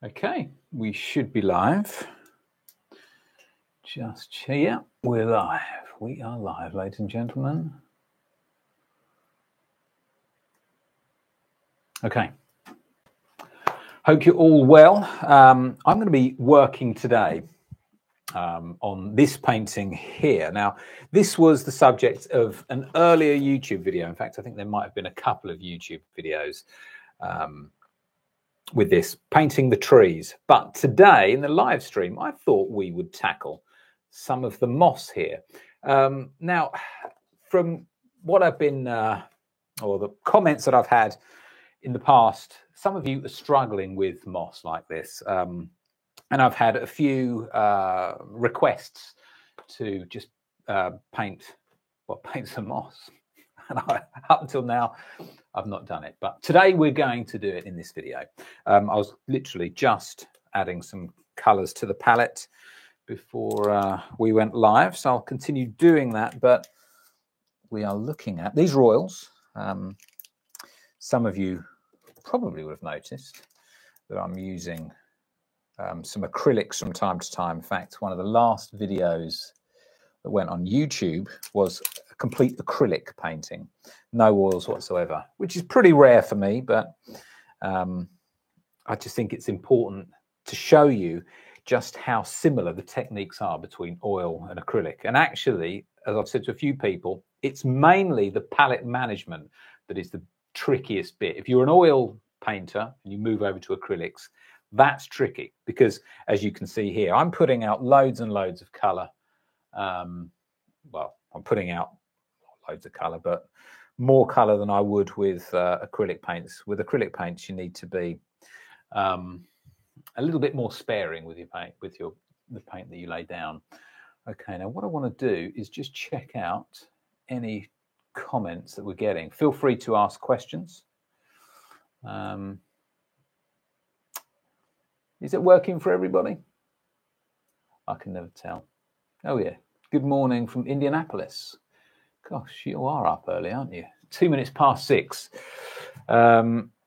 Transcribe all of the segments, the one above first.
Okay, we should be live. Just here, we're live. We are live, ladies and gentlemen. Okay. Hope you're all well. I'm going to be working today on this painting here. Now, this was the subject of an earlier YouTube video. In fact, I think there might have been a couple of YouTube videos with this, painting the trees. But today, in the live stream, I thought we would tackle some of the moss here. Now, from what I've been, or the comments that I've had in the past, some of you are struggling with moss like this. And I've had a few requests to just paint some moss. And up until now, I've not done it. But today we're going to do it in this video. I was literally just adding some colours to the palette before we went live. So I'll continue doing that. But we are looking at these royals. Some of you probably would have noticed that I'm using some acrylics from time to time. In fact, one of the last videos that went on YouTube was a complete acrylic painting, no oils whatsoever, which is pretty rare for me, but I just think it's important to show you just how similar the techniques are between oil and acrylic. And actually, as I've said to a few people, it's mainly the palette management that is the trickiest bit. If you're an oil painter and you move over to acrylics, that's tricky because, as you can see here, I'm putting out loads and loads of color. Well, I'm putting out loads of color, but more color than I would with acrylic paints. With acrylic paints, you need to be a little bit more sparing with your paint, with the paint that you lay down. Okay, now what I want to do is just check out any comments that we're getting. Feel free to ask questions. Is it working for everybody? I can never tell. Oh yeah. Good morning from Indianapolis. Gosh, you are up early, aren't you? 2 minutes past 6.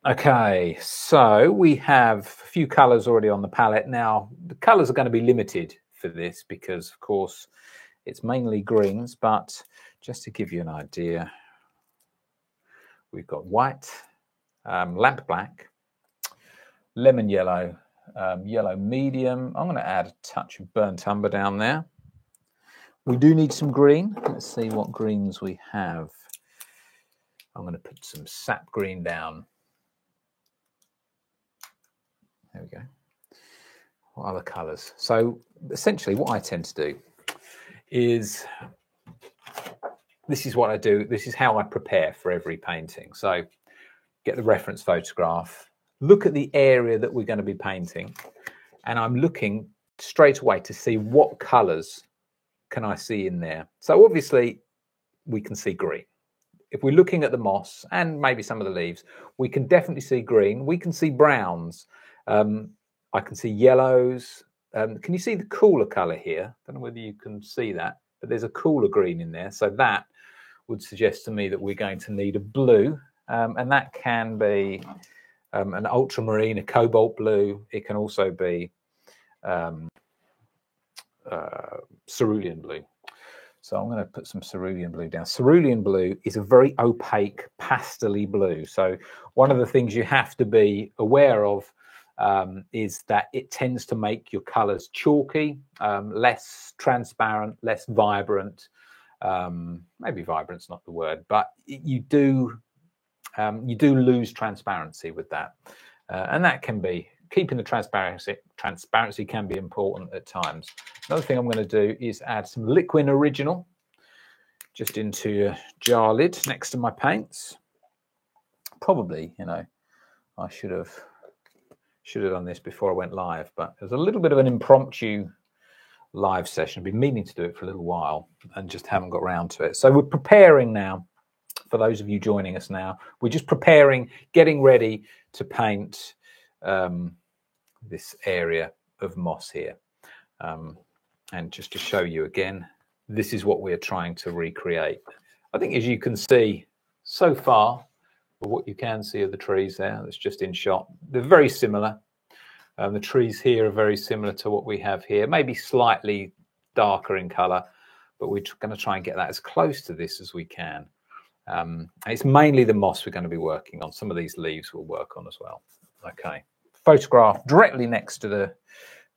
Okay, so we have a few colours already on the palette. Now, the colours are going to be limited for this because, of course, it's mainly greens, but just to give you an idea, we've got white, lamp black, lemon yellow, yellow medium. I'm going to add a touch of burnt umber down there. We do need some green. Let's see what greens we have. I'm going to put some sap green down. There we go. What other colours? So essentially what I tend to do is, this is what I do. This is how I prepare for every painting. So get the reference photograph, look at the area that we're going to be painting, and I'm looking straight away to see what colours can I see in there. So obviously we can see green. If we're looking at the moss and maybe some of the leaves, we can definitely see green. We can see browns. I can see yellows. Can you see the cooler colour here? I don't know whether you can see that, but there's a cooler green in there. So that would suggest to me that we're going to need a blue, and that can be an ultramarine, a cobalt blue. It can also be cerulean blue. So I'm going to put some cerulean blue down. Cerulean blue is a very opaque, pastel-y blue. So one of the things you have to be aware of is that it tends to make your colours chalky, less transparent, less vibrant. Maybe vibrant's not the word, but you do lose transparency with that, and that can be, keeping the transparency can be important at times. Another thing I'm going to do is add some Liquin Original just into a jar lid next to my paints. Probably, you know, I should have done this before I went live, but it was a little bit of an impromptu live session. I've been meaning to do it for a little while and just haven't got around to it. So we're preparing now. For those of you joining us now, we're just preparing, getting ready to paint this area of moss here. And just to show you again, this is what we're trying to recreate. I think, as you can see so far, what you can see of the trees there, that's just in shot, they're very similar. The trees here are very similar to what we have here, maybe slightly darker in colour, but we're going to try and get that as close to this as we can. It's mainly the moss we're going to be working on. Some of these leaves we'll work on as well. Okay, photograph directly next to the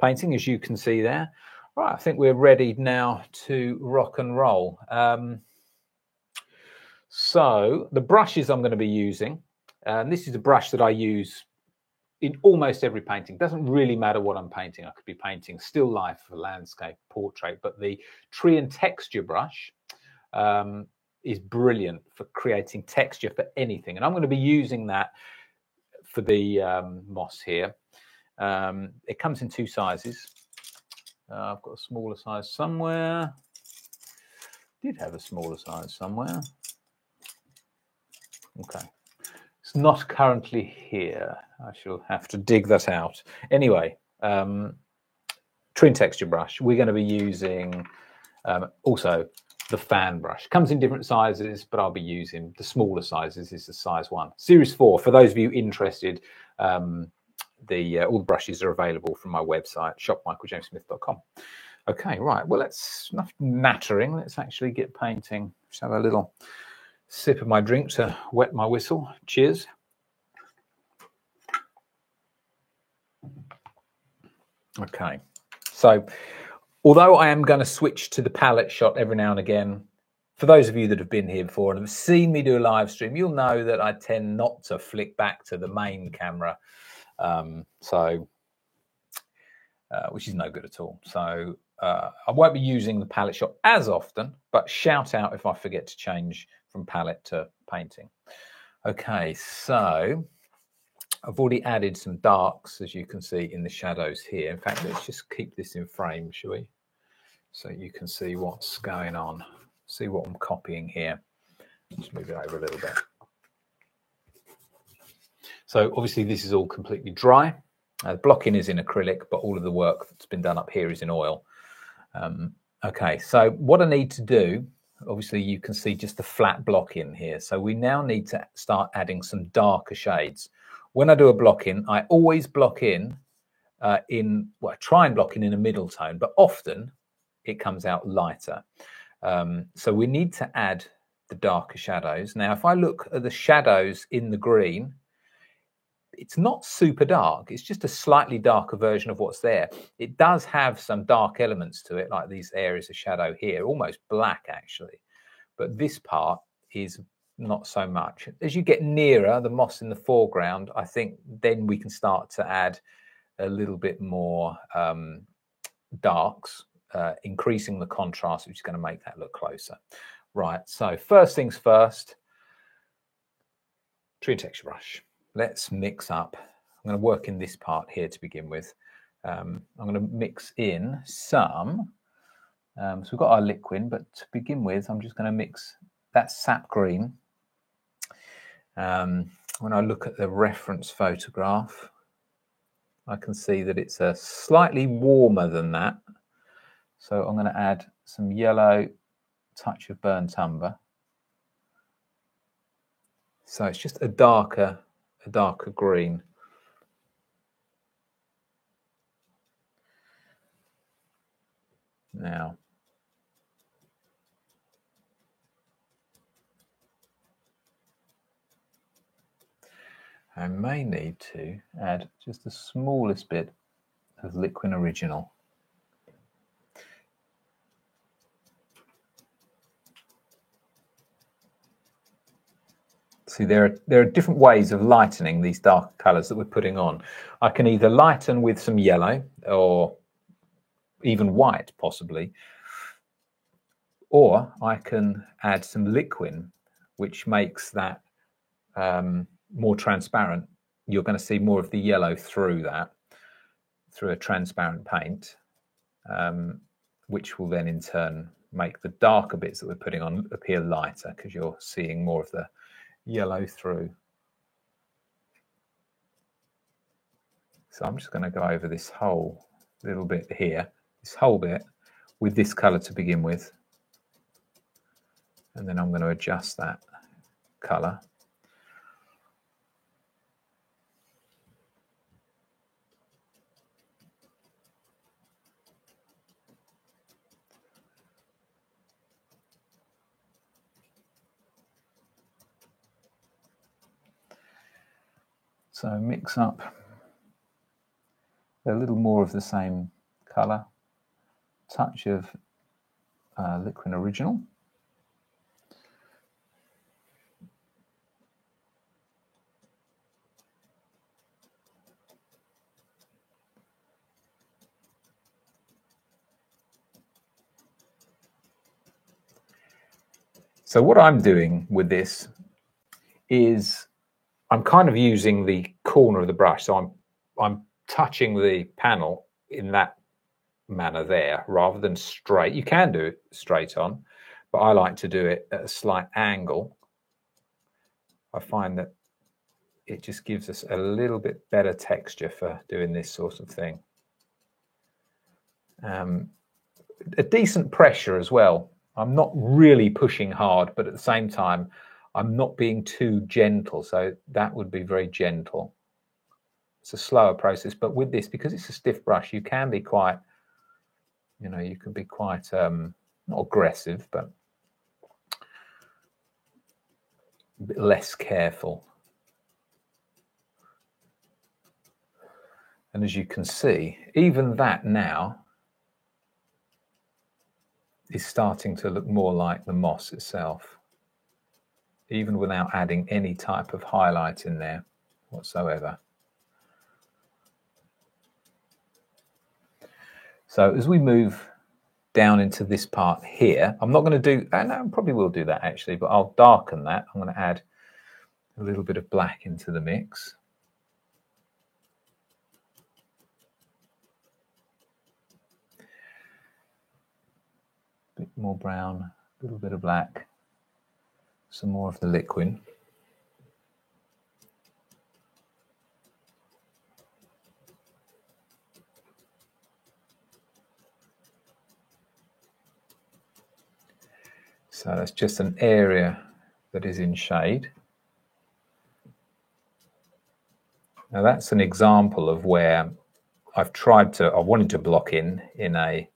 painting, as you can see there. Right, I think we're ready now to rock and roll. So the brushes I'm going to be using, this is a brush that I use in almost every painting. Doesn't really matter what I'm painting. I could be painting still life, landscape, portrait, but the tree and texture brush is brilliant for creating texture for anything. And I'm going to be using that for the moss here. It comes in two sizes. I've got a smaller size somewhere. Did have a smaller size somewhere. Okay. It's not currently here. I shall have to dig that out. Anyway, tree and texture brush. We're going to be using also the fan brush. Comes in different sizes, but I'll be using the smaller sizes. This is the size 1. Series 4, for those of you interested, all the brushes are available from my website, shopmichaeljamessmith.com. Okay, right. Well, let's, enough nattering. Let's actually get painting. Just have a little sip of my drink to wet my whistle. Cheers. Okay, so although I am going to switch to the palette shot every now and again, for those of you that have been here before and have seen me do a live stream, you'll know that I tend not to flick back to the main camera, which is no good at all. So I won't be using the palette shot as often, but shout out if I forget to change from palette to painting. Okay, so I've already added some darks, as you can see in the shadows here. In fact, let's just keep this in frame, shall we? So you can see what's going on. See what I'm copying here. Just move it over a little bit. So obviously this is all completely dry. The blocking is in acrylic, but all of the work that's been done up here is in oil. Okay, so what I need to do, obviously you can see just the flat block in here. So we now need to start adding some darker shades. When I do a block in, I always block in, well, I try and block in a middle tone, but often it comes out lighter. So we need to add the darker shadows. Now, if I look at the shadows in the green, it's not super dark. It's just a slightly darker version of what's there. It does have some dark elements to it, like these areas of shadow here, almost black actually. But this part is not so much. As you get nearer the moss in the foreground, I think then we can start to add a little bit more darks, increasing the contrast, which is going to make that look closer. Right, so first things first, tree and texture brush. Let's mix up. I'm going to work in this part here to begin with. I'm going to mix in some. So we've got our liquid, but to begin with, I'm just going to mix that sap green. When I look at the reference photograph, I can see that it's a slightly warmer than that. So I'm going to add some yellow, touch of burnt umber. So it's just a darker green. Now, I may need to add just the smallest bit of Liquin Original. See, there are different ways of lightening these dark colours that we're putting on. I can either lighten with some yellow or even white, possibly, or I can add some Liquin, which makes that more transparent. You're going to see more of the yellow through that, through a transparent paint, which will then in turn make the darker bits that we're putting on appear lighter because you're seeing more of the yellow through. So I'm just going to go over this whole little bit here, this whole bit with this colour to begin with, and then I'm going to adjust that colour. So mix up a little more of the same colour, touch of Liquin Original. So what I'm doing with this is I'm kind of using the corner of the brush. So I'm touching the panel in that manner there rather than straight. You can do it straight on, but I like to do it at a slight angle. I find that it just gives us a little bit better texture for doing this sort of thing. A decent pressure as well. I'm not really pushing hard, but at the same time, I'm not being too gentle. So that would be very gentle. It's a slower process, but with this, because it's a stiff brush, you can be quite, you know, you can be quite, not aggressive, but a bit less careful. And as you can see, even that now is starting to look more like the moss itself, even without adding any type of highlight in there whatsoever. So as we move down into this part here, I'm not going to do, and I probably will do that actually, but I'll darken that. I'm going to add a little bit of black into the mix. A bit more brown, a little bit of black, some more of the Liquin. So that's just an area that is in shade. Now that's an example of where I wanted to block in a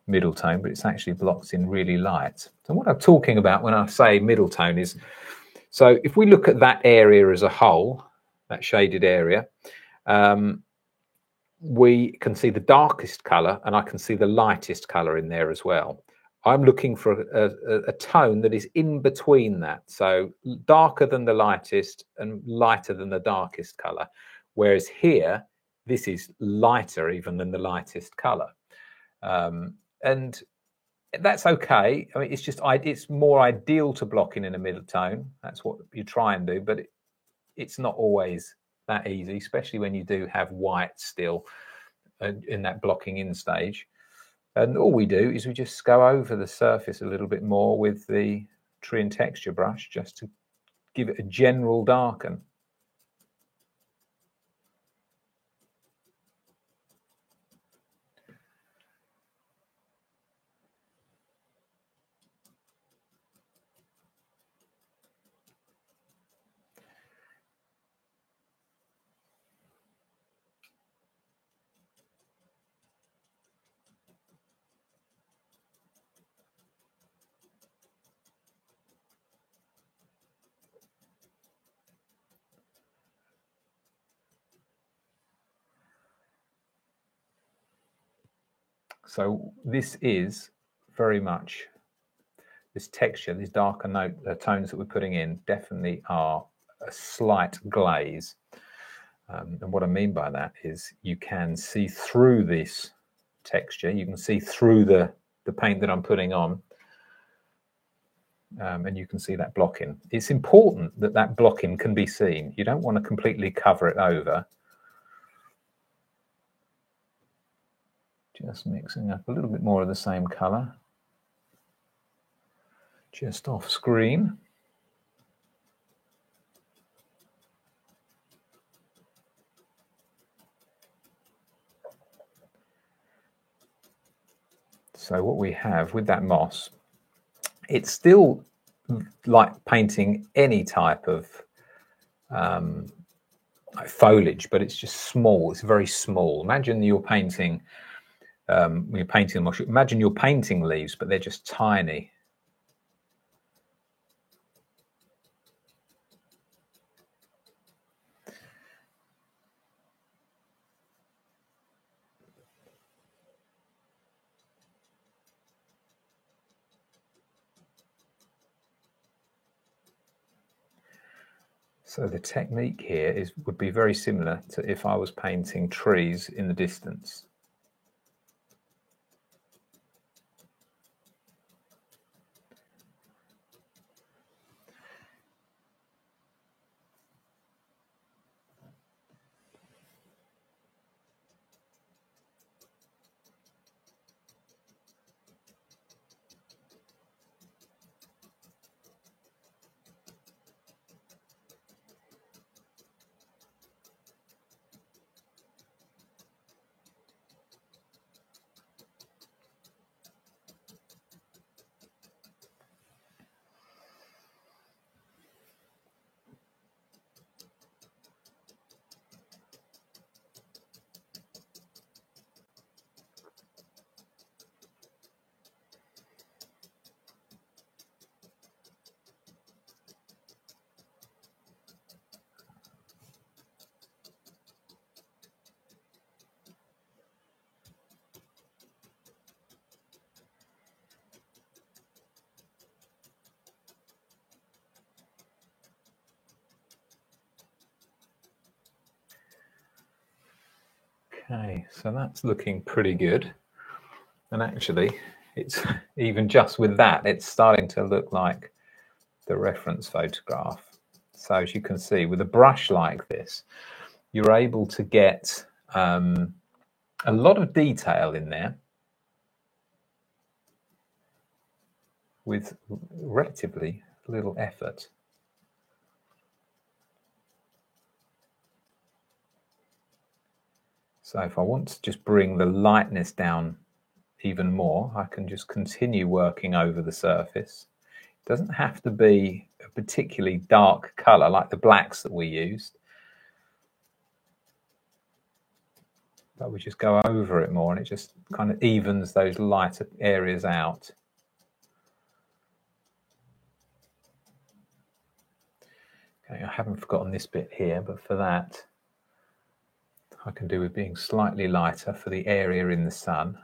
middle tone, but it's actually blocked in really light. So what I'm talking about when I say middle tone is, so if we look at that area as a whole, that shaded area, we can see the darkest color and I can see the lightest color in there as well. I'm looking for a tone that is in between that. So darker than the lightest and lighter than the darkest color. Whereas here, this is lighter even than the lightest color. And that's okay. I mean, it's just, it's more ideal to block in a middle tone. That's what you try and do, but it's not always that easy, especially when you do have white still in that blocking in stage. And all we do is we just go over the surface a little bit more with the Tree and Texture brush just to give it a general darken. So this is very much, this texture, these darker tones that we're putting in definitely are a slight glaze. And what I mean by that is you can see through this texture, you can see through the paint that I'm putting on, and you can see that blocking. It's important that that blocking can be seen. You don't want to completely cover it over. Just mixing up a little bit more of the same color, just off screen. So what we have with that moss, it's still like painting any type of foliage, but it's just small. It's very small. Imagine you're painting, when you're painting moss, imagine you're painting leaves, but they're just tiny. So the technique here would be very similar to if I was painting trees in the distance. Okay, so that's looking pretty good. And actually, it's even just with that, it's starting to look like the reference photograph. So as you can see, with a brush like this, you're able to get a lot of detail in there with relatively little effort. So if I want to just bring the lightness down even more, I can just continue working over the surface. It doesn't have to be a particularly dark color like the blacks that we used, but we just go over it more and it just kind of evens those lighter areas out. Okay, I haven't forgotten this bit here, but for that, I can do with being slightly lighter for the area in the sun.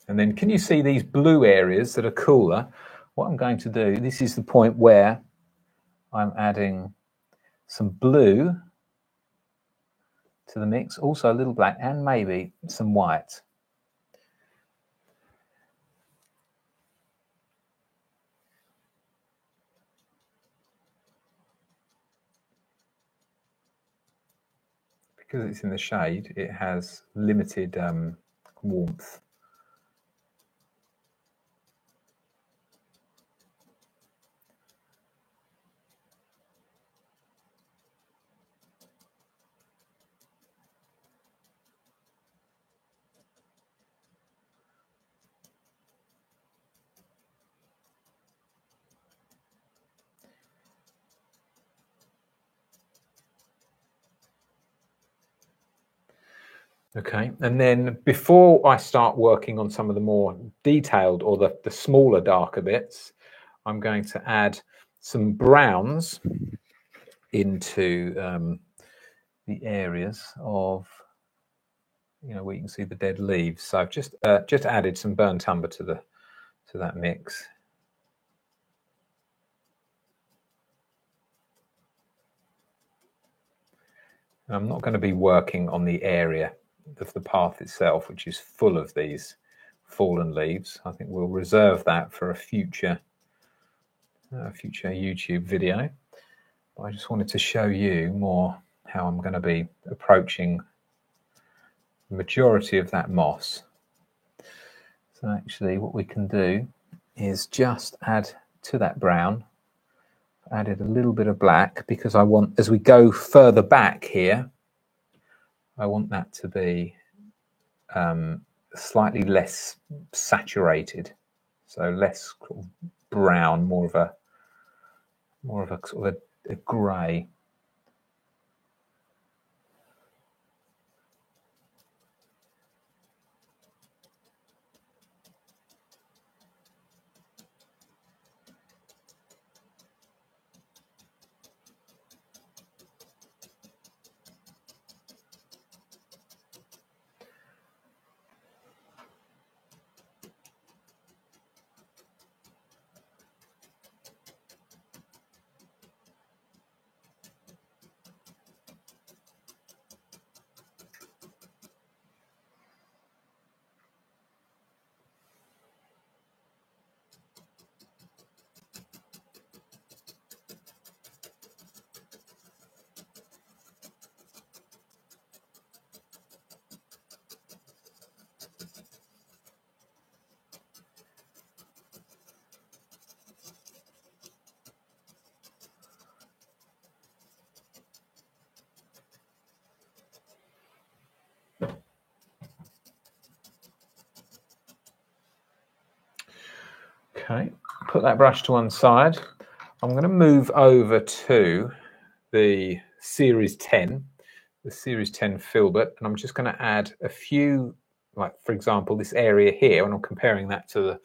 And then can you see these blue areas that are cooler? What I'm going to do, this is the point where I'm adding some blue to the mix, also a little black and maybe some white. Because it's in the shade, it has limited warmth. Okay, and then before I start working on some of the more detailed or the smaller, darker bits, I'm going to add some browns into the areas of, you know, where you can see the dead leaves. So I've just added some burnt umber to that mix. And I'm not going to be working on the area of the path itself, which is full of these fallen leaves. I think we'll reserve that for a future YouTube video. But I just wanted to show you more how I'm going to be approaching the majority of that moss. So actually what we can do is just add to that brown, added a little bit of black, because I want, as we go further back here, I want that to be slightly less saturated, so less brown, more of a sort of a grey. Okay, put that brush to one side. I'm going to move over to the Series 10, the Series 10 filbert, and I'm just going to add a few, like for example, this area here, when I'm comparing that to the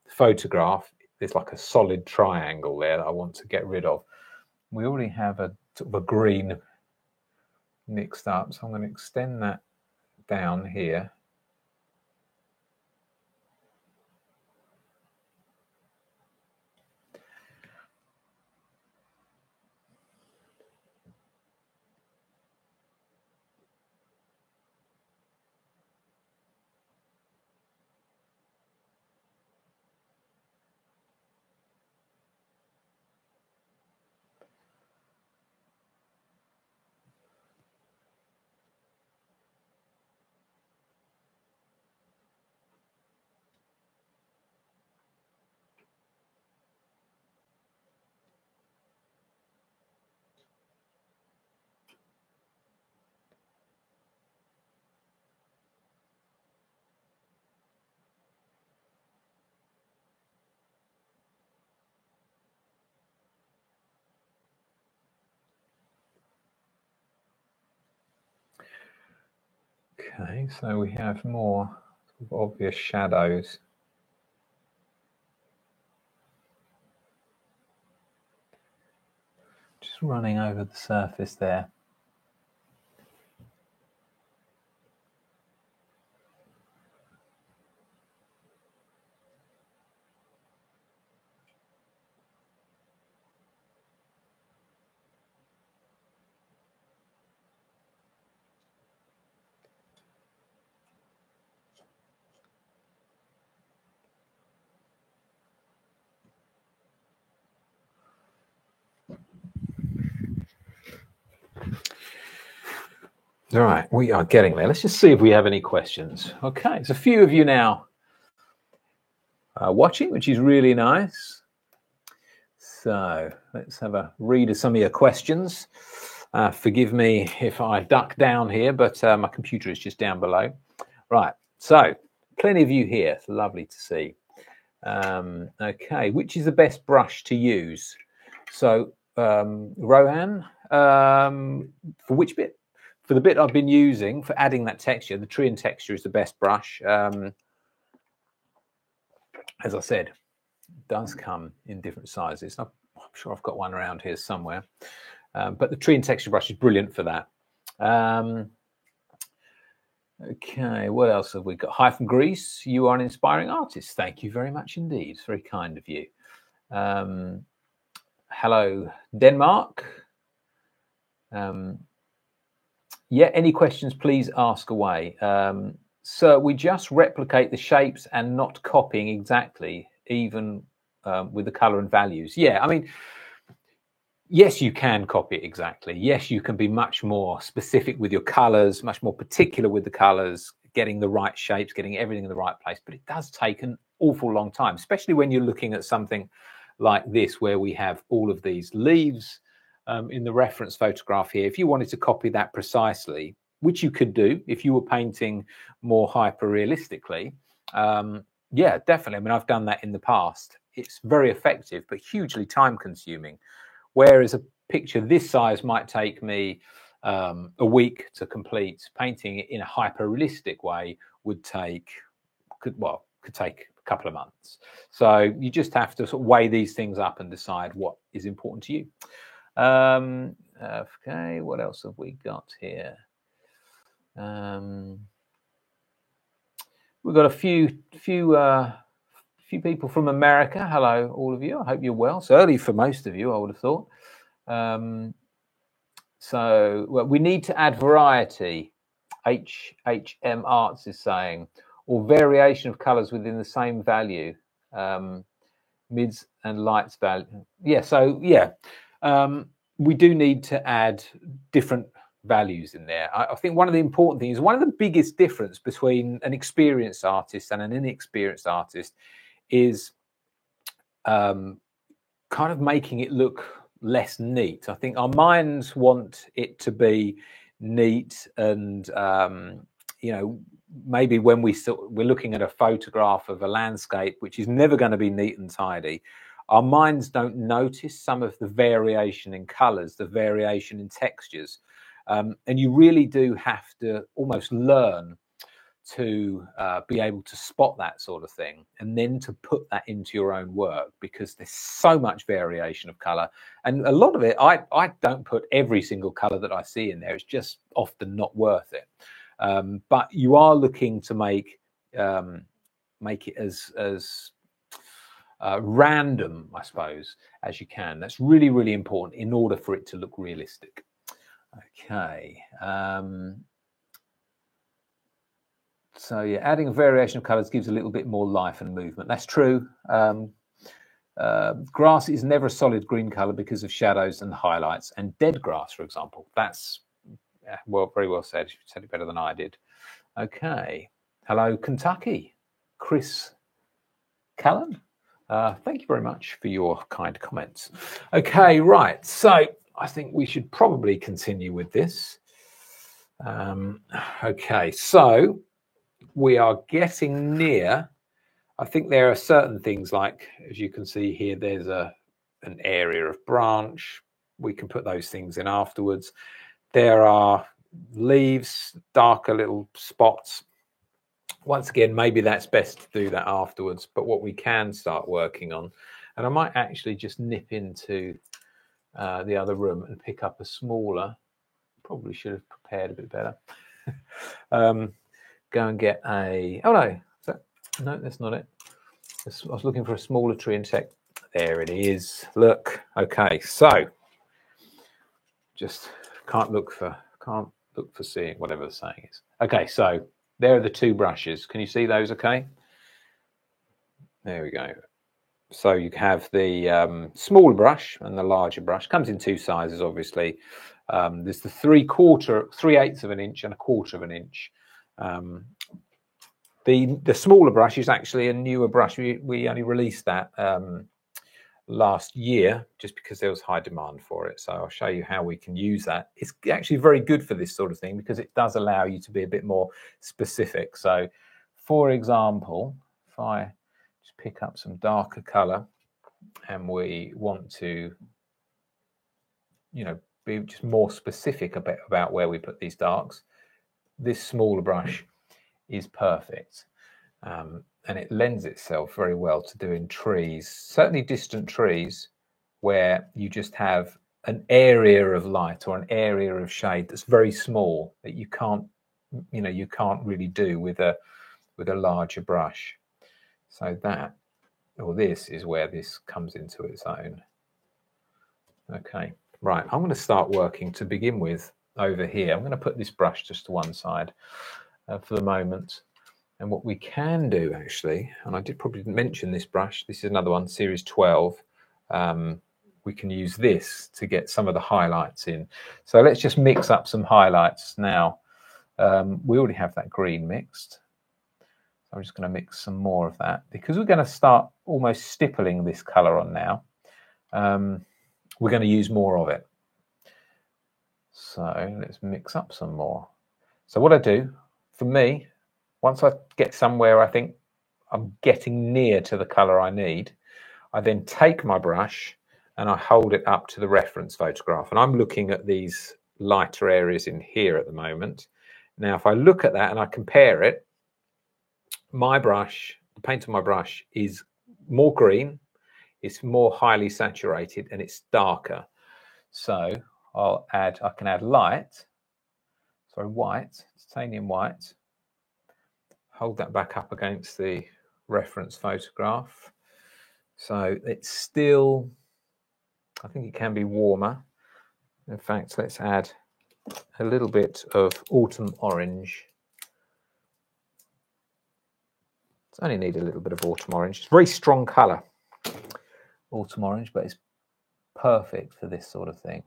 photograph, there's like a solid triangle there that I want to get rid of. We already have a sort of a green mixed up, so I'm going to extend that down here. Okay, so we have more obvious shadows. Just running over the surface there. All right, we are getting there. Let's just see if we have any questions. Okay, there's a few of you now watching, which is really nice. So let's have a read of some of your questions. Forgive me if I duck down here, but my computer is just down below. Right, so plenty of you here. It's lovely to see. Okay, which is the best brush to use? So, Rohan, for which bit? For the bit I've been using for adding that texture, the Trian texture is the best brush. As I said, it does come in different sizes. I'm sure I've got one around here somewhere. But the Trian texture brush is brilliant for that. Okay, what else have we got? Hi from Greece. You are an inspiring artist. Thank you very much indeed. It's very kind of you. Hello, Denmark. Yeah, any questions, please ask away. So we just replicate the shapes and not copying exactly, even with the color and values. Yeah, I mean, yes, you can copy it exactly. Yes, you can be much more specific with your colors, much more particular with the colors, getting the right shapes, getting everything in the right place. But it does take an awful long time, especially when you're looking at something like this, where we have all of these leaves in the reference photograph here. If you wanted to copy that precisely, which you could do if you were painting more hyper realistically, yeah, definitely. I mean, I've done that in the past. it's very effective, but hugely time consuming. Whereas a picture this size might take me a week to complete. Painting it in a hyper realistic way could take a couple of months. So you just have to sort of weigh these things up and decide what is important to you. Okay, what else have we got here? We've got a few people from America. Hello, all of you. I hope you're well. It's early for most of you, I would have thought. So well, we need to add variety. HHM Arts is saying, or variation of colours within the same value, mids and lights value. Yeah, so yeah, we do need to add different values in there. I think one of the important things, one of the biggest difference between an experienced artist and an inexperienced artist is kind of making it look less neat. I think our minds want it to be neat, and you know, maybe when we're looking at a photograph of a landscape which is never going to be neat and tidy, our minds don't notice some of the variation in colors, the variation in textures, and you really do have to almost learn to be able to spot that sort of thing, and then to put that into your own work, because there's so much variation of color, and a lot of it I don't put every single color that I see in there. It's just often not worth it. But you are looking to make it as random, I suppose, as you can. That's really, really important in order for it to look realistic. Okay. So yeah, adding a variation of colours gives a little bit more life and movement. That's true. Grass is never a solid green colour because of shadows and highlights. And dead grass, for example, that's well, very well said. You said it better than I did. Okay. Hello, Kentucky. Chris Callan. Thank you very much for your kind comments. Okay, right. So I think we should probably continue with this. Okay, so we are getting near. I think there are certain things like, as you can see here, there's an area of branch. We can put those things in afterwards. There are leaves, darker little spots. Once again, maybe that's best to do that afterwards. But what we can start working on, and I might actually just nip into the other room and pick up a smaller, probably should have prepared a bit better. Go and get a, oh no, no, that's not it. I was looking for a smaller tree insect. There it is. Look. Okay, so just can't look for seeing, whatever the saying is. Okay, so there are the two brushes. Can you see those okay? There we go. So you have the smaller brush and the larger brush. Comes in two sizes, obviously. There's the 3/8 of an inch and 1/4 of an inch. The smaller brush is actually a newer brush. We only released that last year just because there was high demand for it. So I'll show you how we can use that. It's actually very good for this sort of thing because it does allow you to be a bit more specific. So for example, if I just pick up some darker color and we want to, you know, be just more specific a bit about where we put these darks, this smaller brush is perfect. And it lends itself very well to doing trees, certainly distant trees, where you just have an area of light or an area of shade that's very small that you can't really do with a larger brush. So that, or this, is where this comes into its own. Okay, right. I'm going to start working to begin with over here. I'm going to put this brush just to one side for the moment. And what we can do actually, and I probably didn't mention this brush, this is another one, series 12. We can use this to get some of the highlights in. So let's just mix up some highlights now. We already have that green mixed. I'm just going to mix some more of that because we're going to start almost stippling this color on now. We're going to use more of it. So let's mix up some more. So what I do, for me, once I get somewhere I think I'm getting near to the color I need, I then take my brush and I hold it up to the reference photograph. And I'm looking at these lighter areas in here at the moment. Now, if I look at that and I compare it, my brush, the paint on my brush is more green, it's more highly saturated, and it's darker. So I can add white, titanium white, hold that back up against the reference photograph. So it's still, I think it can be warmer. In fact, let's add a little bit of autumn orange. It's only need a little bit of autumn orange. It's a very strong colour, autumn orange, but it's perfect for this sort of thing.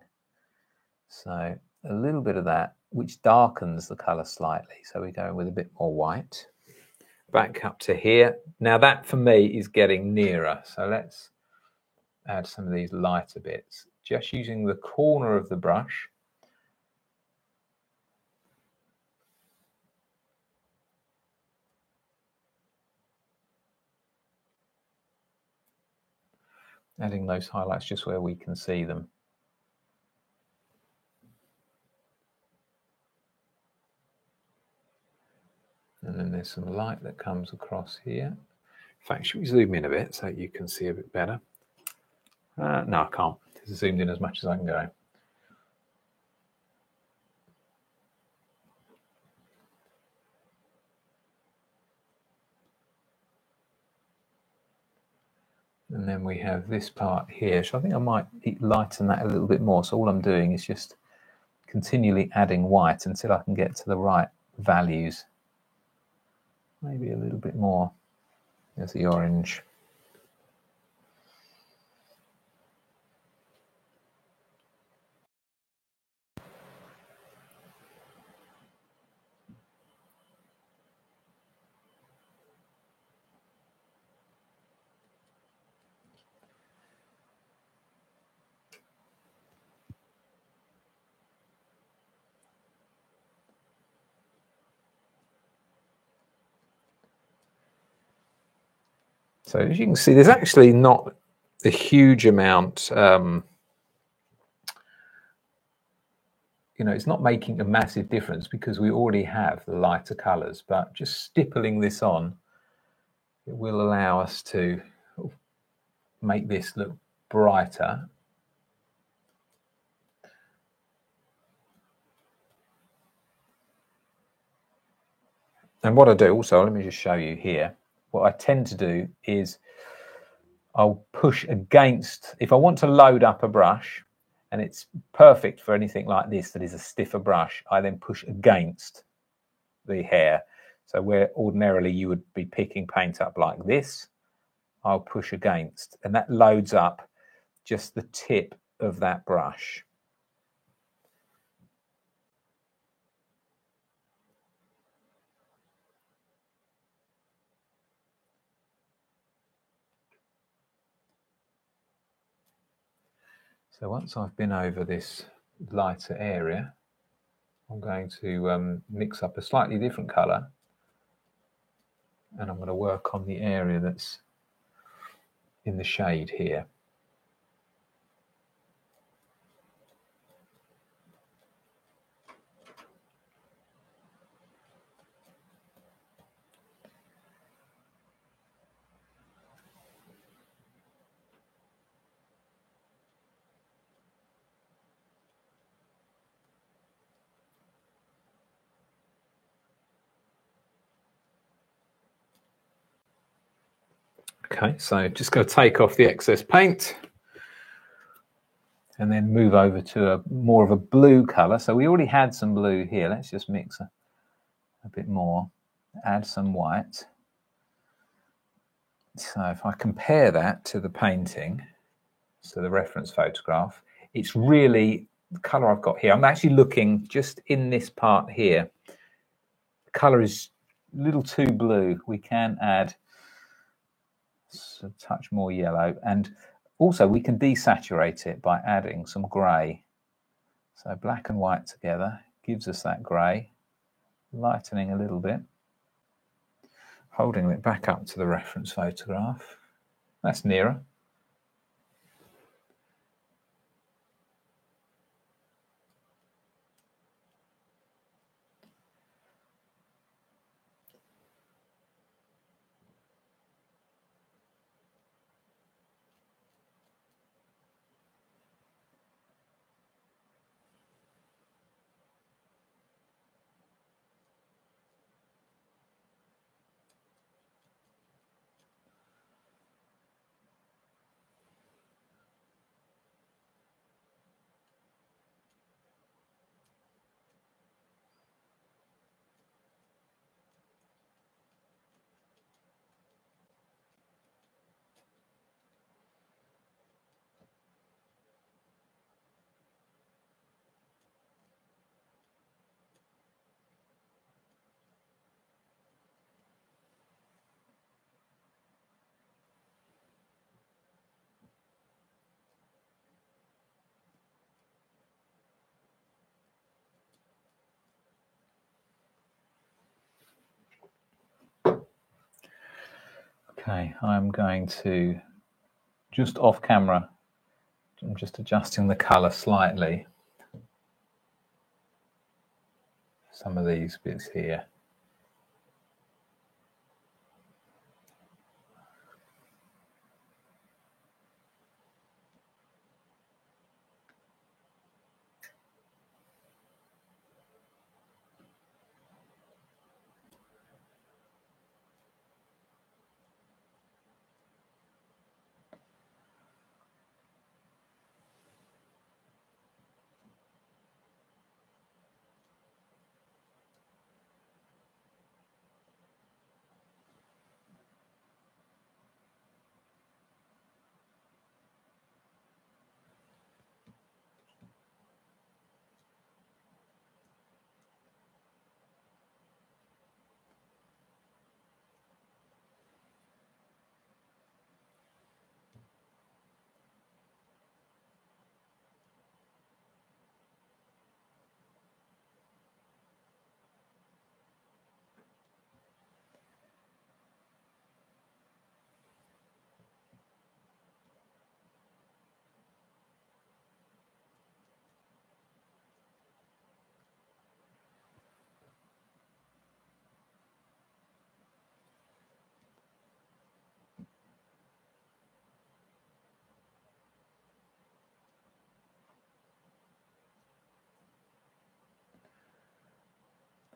So a little bit of that, which darkens the colour slightly. So we're going with a bit more white. Back up to here. Now that for me is getting nearer. So let's add some of these lighter bits. Just using the corner of the brush. Adding those highlights just where we can see them. And then there's some light that comes across here. In fact, should we zoom in a bit so you can see a bit better? No, I can't. It's zoomed in as much as I can go. And then we have this part here. So I think I might lighten that a little bit more. So all I'm doing is just continually adding white until I can get to the right values. Maybe a little bit more. There's the orange. So as you can see, there's actually not a huge amount, it's not making a massive difference because we already have the lighter colours, but just stippling this on, it will allow us to make this look brighter. And what I do also, let me just show you here, what I tend to do is I'll push against, if I want to load up a brush, and it's perfect for anything like this that is a stiffer brush, I then push against the hair. So where ordinarily you would be picking paint up like this, I'll push against, and that loads up just the tip of that brush. So once I've been over this lighter area, I'm going to mix up a slightly different colour, and I'm going to work on the area that's in the shade here. Okay, so just going to take off the excess paint and then move over to a more of a blue colour. So we already had some blue here. Let's just mix a bit more, add some white. So if I compare that to the painting, so the reference photograph, it's really the colour I've got here. I'm actually looking just in this part here. The colour is a little too blue. We can add a touch more yellow, and also we can desaturate it by adding some grey. So black and white together gives us that grey, lightening a little bit, holding it back up to the reference photograph. That's nearer. Okay, I'm going to, just off camera, I'm just adjusting the color slightly. Some of these bits here.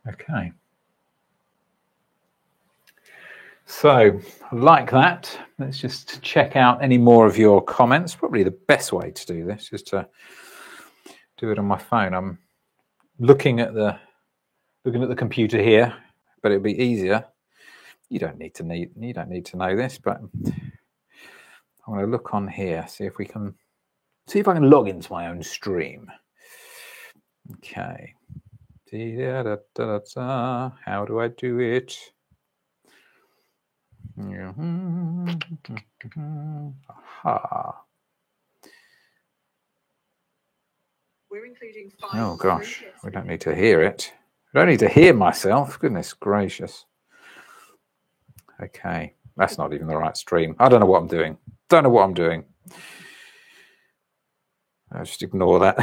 Okay. So, like that, let's just check out any more of your comments. Probably the best way to do this is to do it on my phone. I'm looking at the computer here, but it'll be easier. You don't need to know this, but I'm going to look on here, see if I can log into my own stream. Okay. How do I do it? Aha. We're including oh gosh, we don't need to hear it. I don't need to hear myself. Goodness gracious. Okay, that's not even the right stream. I don't know what I'm doing. I'll just ignore that.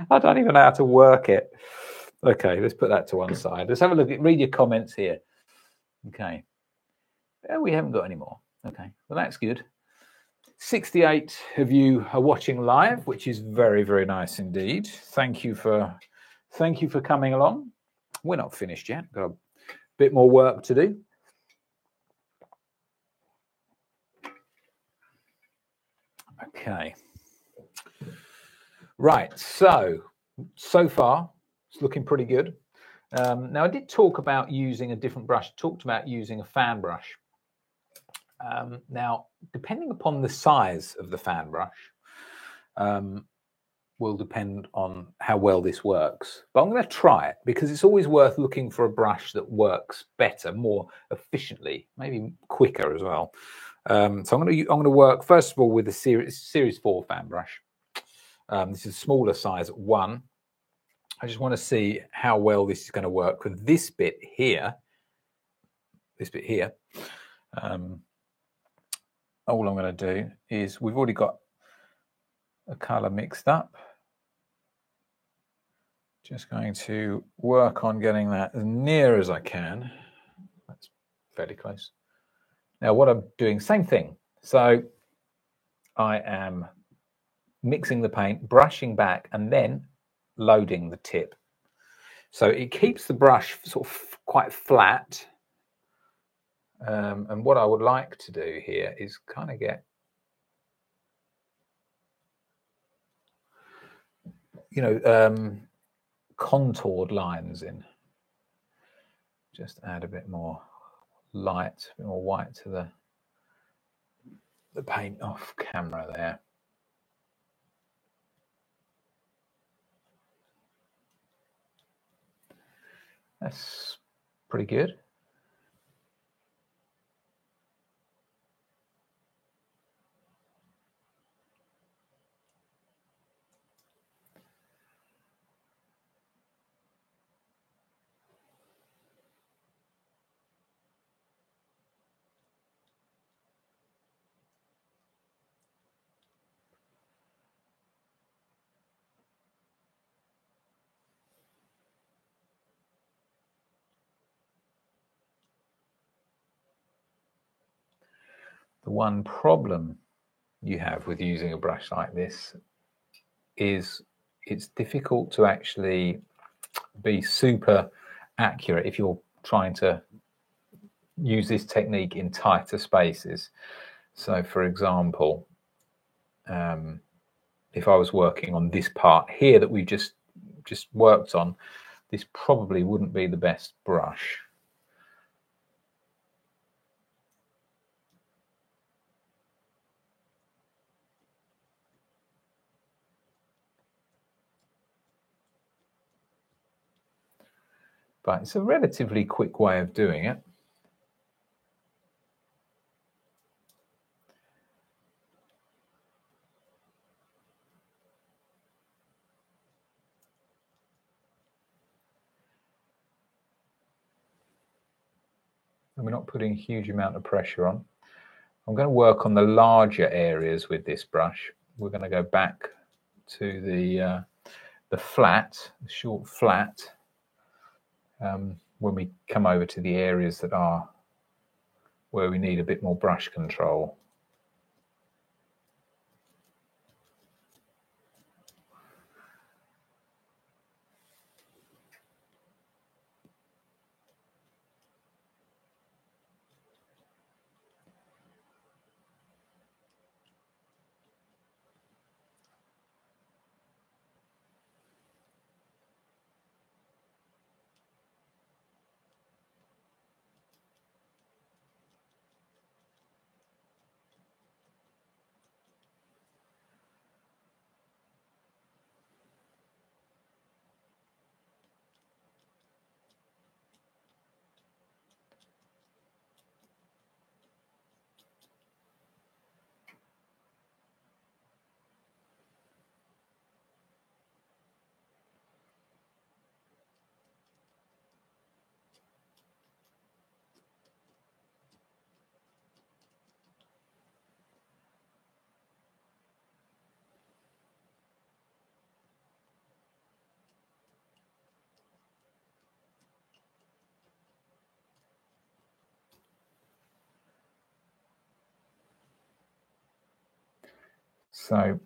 I don't even know how to work it. Okay, let's put that to one side. Let's have a look at, read your comments here. Okay. Oh, we haven't got any more. Okay, well, that's good. 68 of you are watching live, which is very, very nice indeed. Thank you for coming along. We're not finished yet. Got a bit more work to do. Okay. Right. So far, it's looking pretty good. Now, I did talk about using a different brush. Talked about using a fan brush. Now, depending upon the size of the fan brush, will depend on how well this works. But I'm going to try it because it's always worth looking for a brush that works better, more efficiently, maybe quicker as well. So I'm going to work first of all with the Series 4 fan brush. This is a smaller size, 1. I just want to see how well this is going to work with this bit here. All I'm going to do is, we've already got a color mixed up. Just going to work on getting that as near as I can. That's fairly close. Now what I'm doing, same thing. So I am mixing the paint, brushing back, and then loading the tip. So it keeps the brush sort of quite flat. And what I would like to do here is kind of get, contoured lines in. Just add a bit more light, a bit more white to the paint off camera there. That's pretty good. The one problem you have with using a brush like this is it's difficult to actually be super accurate if you're trying to use this technique in tighter spaces. So for example, if I was working on this part here that we just worked on, this probably wouldn't be the best brush. But it's a relatively quick way of doing it. And we're not putting a huge amount of pressure on. I'm going to work on the larger areas with this brush. We're going to go back to the flat, the short flat, when we come over to the areas that are where we need a bit more brush control. So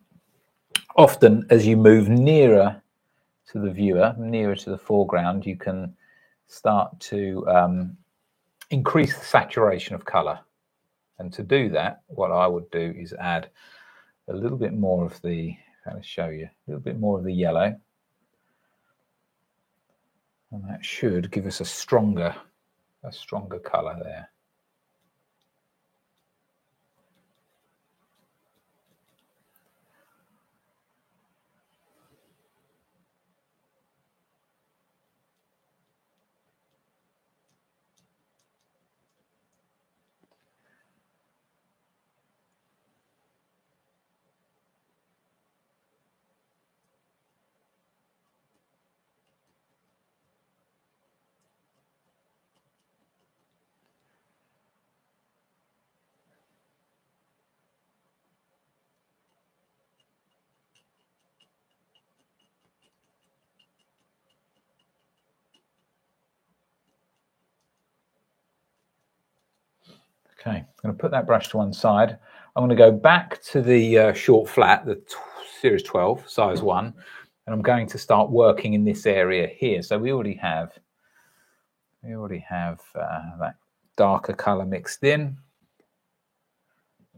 often as you move nearer to the viewer, nearer to the foreground, you can start to increase the saturation of color. And to do that, what I would do is add a little bit more of the, I'm going to show you, a little bit more of the yellow. And that should give us a stronger color there. Okay, I'm going to put that brush to one side. I'm going to go back to the short flat, the Series 12, size 1, and I'm going to start working in this area here. So we already have that darker color mixed in.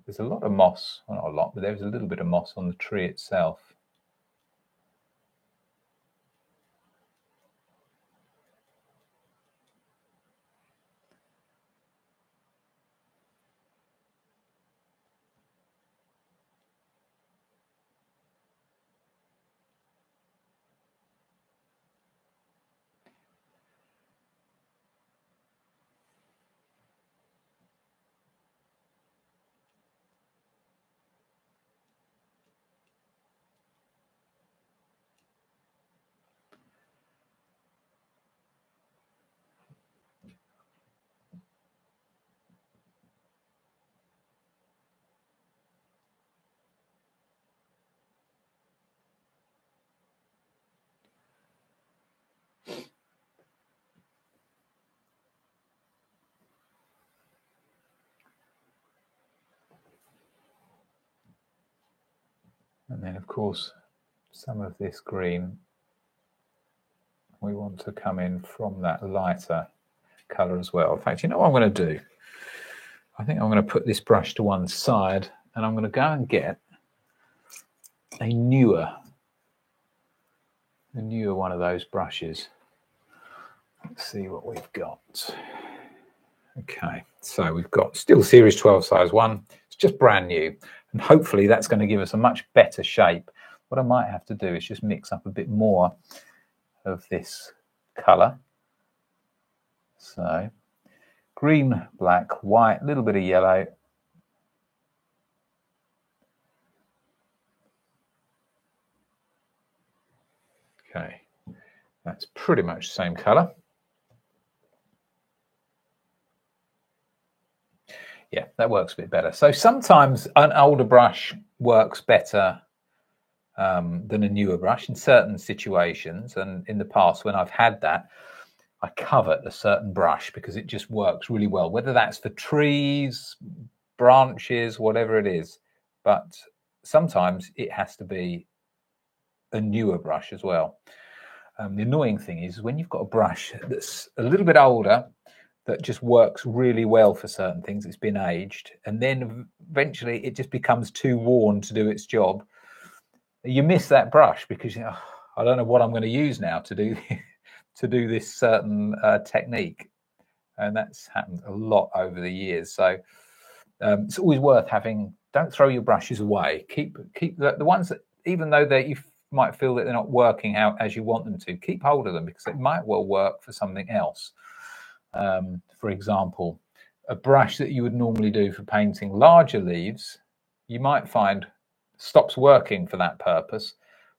There's a lot of moss, well, not a lot, but there's a little bit of moss on the tree itself. And then, of course, some of this green, we want to come in from that lighter colour as well. In fact, you know what I'm going to do? I think I'm going to put this brush to one side and I'm going to go and get a newer one of those brushes. Let's see what we've got. Okay, so we've got still Series 12 size 1. It's just brand new, and hopefully that's going to give us a much better shape. What I might have to do is just mix up a bit more of this colour. So green, black, white, a little bit of yellow. Okay, that's pretty much the same colour. Yeah, that works a bit better. So sometimes an older brush works better than a newer brush in certain situations. And in the past, when I've had that, I covet a certain brush because it just works really well, whether that's for trees, branches, whatever it is. But sometimes it has to be a newer brush as well. The annoying thing is when you've got a brush that's a little bit older, that just works really well for certain things, it's been aged, and then eventually it just becomes too worn to do its job. You miss that brush because you know, I don't know what I'm going to use now to do this certain technique, and that's happened a lot over the years. So it's always worth having. Don't throw your brushes away. Keep the ones that, even though you might feel that they're not working out as you want them to, keep hold of them because it might well work for something else. For example, a brush that you would normally do for painting larger leaves, you might find stops working for that purpose,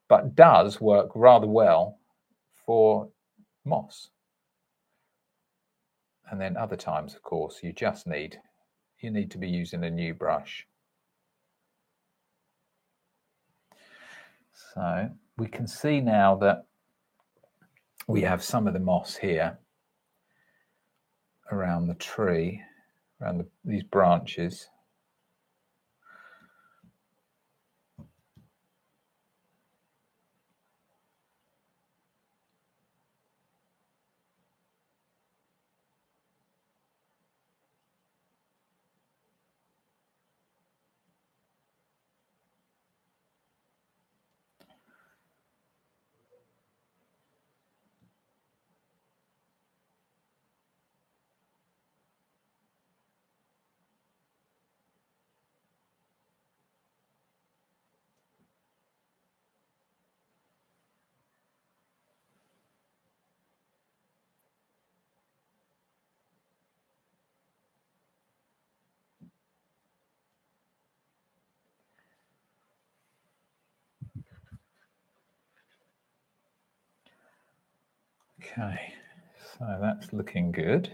but does work rather well for moss. And then other times, of course, you need to be using a new brush. So we can see now that we have some of the moss here around the tree, around these branches. Okay, so that's looking good.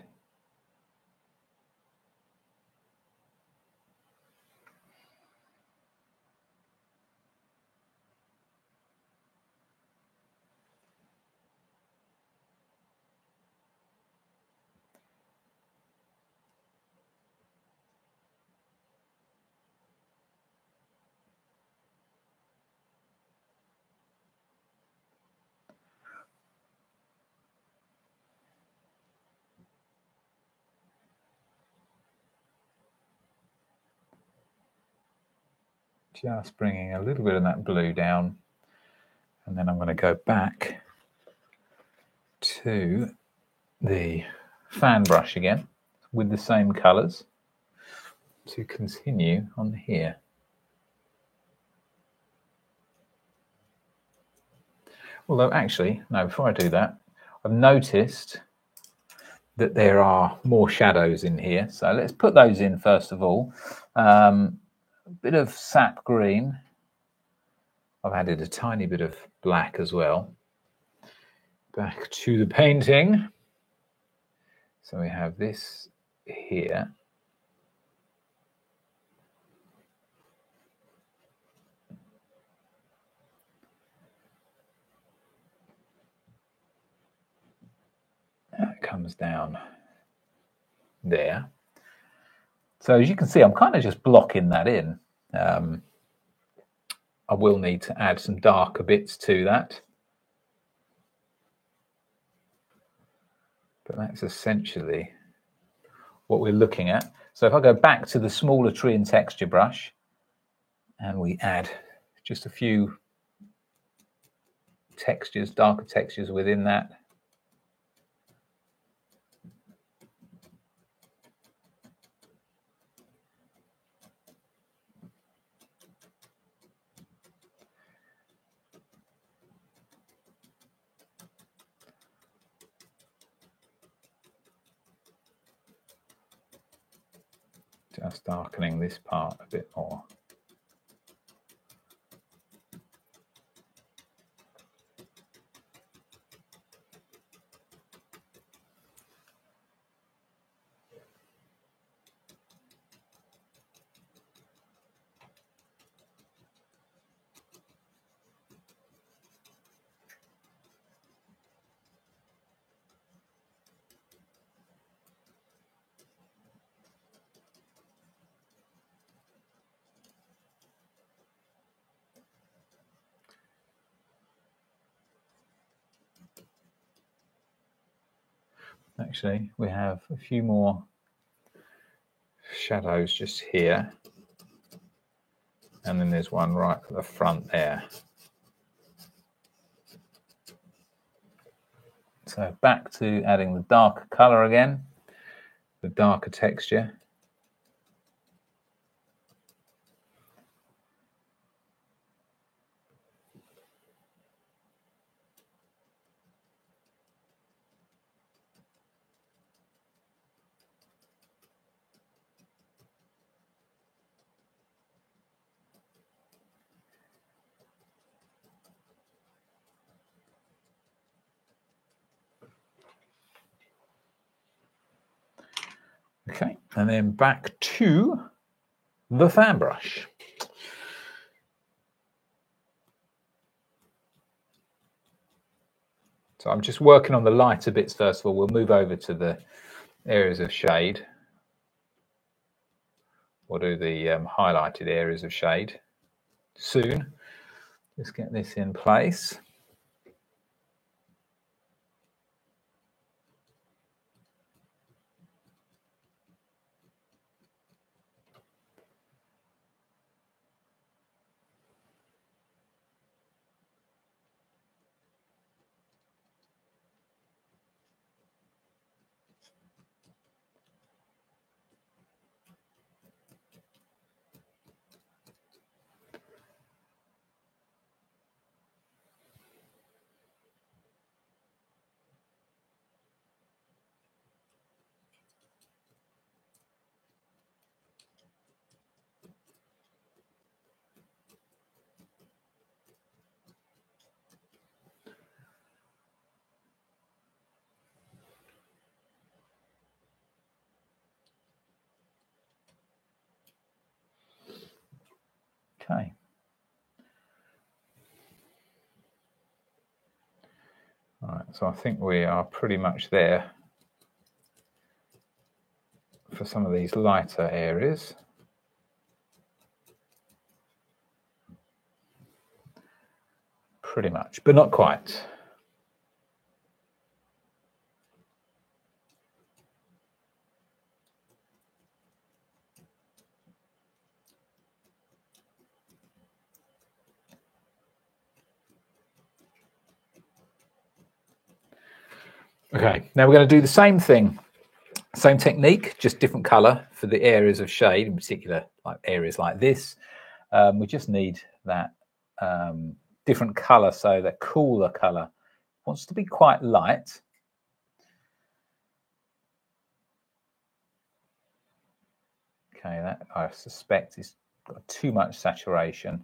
Just bringing a little bit of that blue down, and then I'm going to go back to the fan brush again with the same colours to continue on here. Although actually, no, before I do that, I've noticed that there are more shadows in here. So let's put those in first of all. A bit of sap green. I've added a tiny bit of black as well. Back to the painting. So we have this here. That comes down there. So as you can see, I'm kind of just blocking that in. I will need to add some darker bits to that. But that's essentially what we're looking at. So if I go back to the smaller tree and texture brush and we add just a few textures, darker textures within that. Just darkening this part a bit more. Actually, we have a few more shadows just here. And then there's one right at the front there. So back to adding the darker color again, the darker texture. Okay, and then back to the fan brush. So I'm just working on the lighter bits first of all. We'll move over to the areas of shade. We'll do the highlighted areas of shade soon. Let's get this in place. Okay. All right, so I think we are pretty much there for some of these lighter areas. Pretty much, but not quite. Okay, now we're going to do the same thing, same technique, just different color for the areas of shade, in particular, like areas like this. We just need that different color, so that cooler color wants to be quite light. Okay, that I suspect is got too much saturation.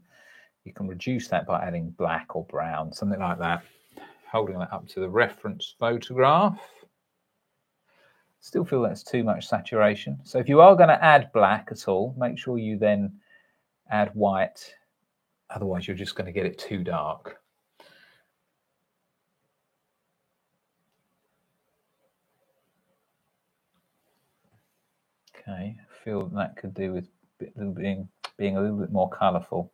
You can reduce that by adding black or brown, something like that. Holding that up to the reference photograph. Still feel that's too much saturation. So if you are going to add black at all, make sure you then add white. Otherwise, you're just going to get it too dark. Okay, I feel that could do with being a little bit more colourful.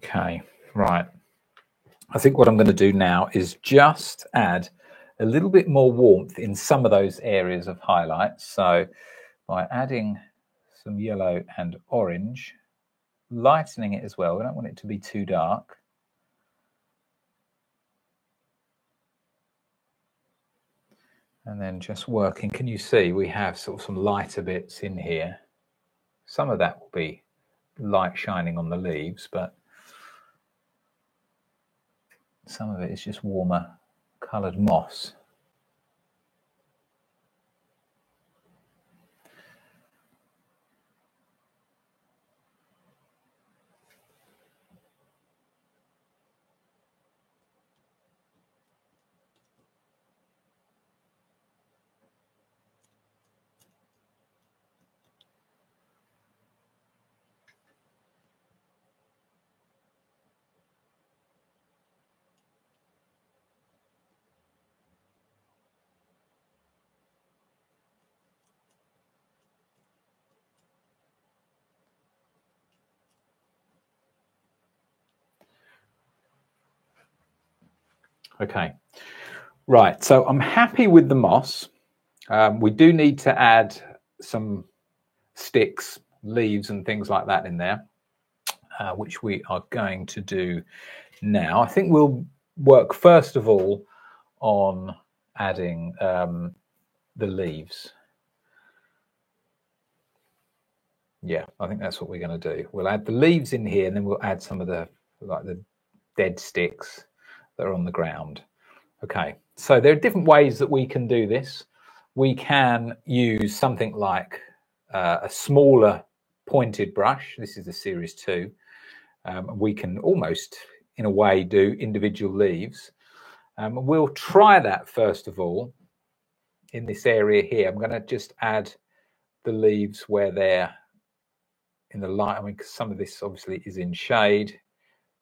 Okay, right. I think what I'm going to do now is just add a little bit more warmth in some of those areas of highlights. So by adding some yellow and orange, lightening it as well. We don't want it to be too dark. And then just working, can you see we have sort of some lighter bits in here? Some of that will be light shining on the leaves, but some of it is just warmer coloured moss. Okay, right, so I'm happy with the moss. We do need to add some sticks, leaves and things like that in there, which we are going to do now. I think we'll work first of all on adding the leaves. Yeah, I think that's what we're going to do. We'll add the leaves in here, and then we'll add some of the dead sticks that are on the ground. Okay, so there are different ways that we can do this. We can use something like a smaller pointed brush. This is a Series 2. We can almost, in a way, do individual leaves. We'll try that first of all in this area here. I'm going to just add the leaves where they're in the light. I mean, because some of this obviously is in shade.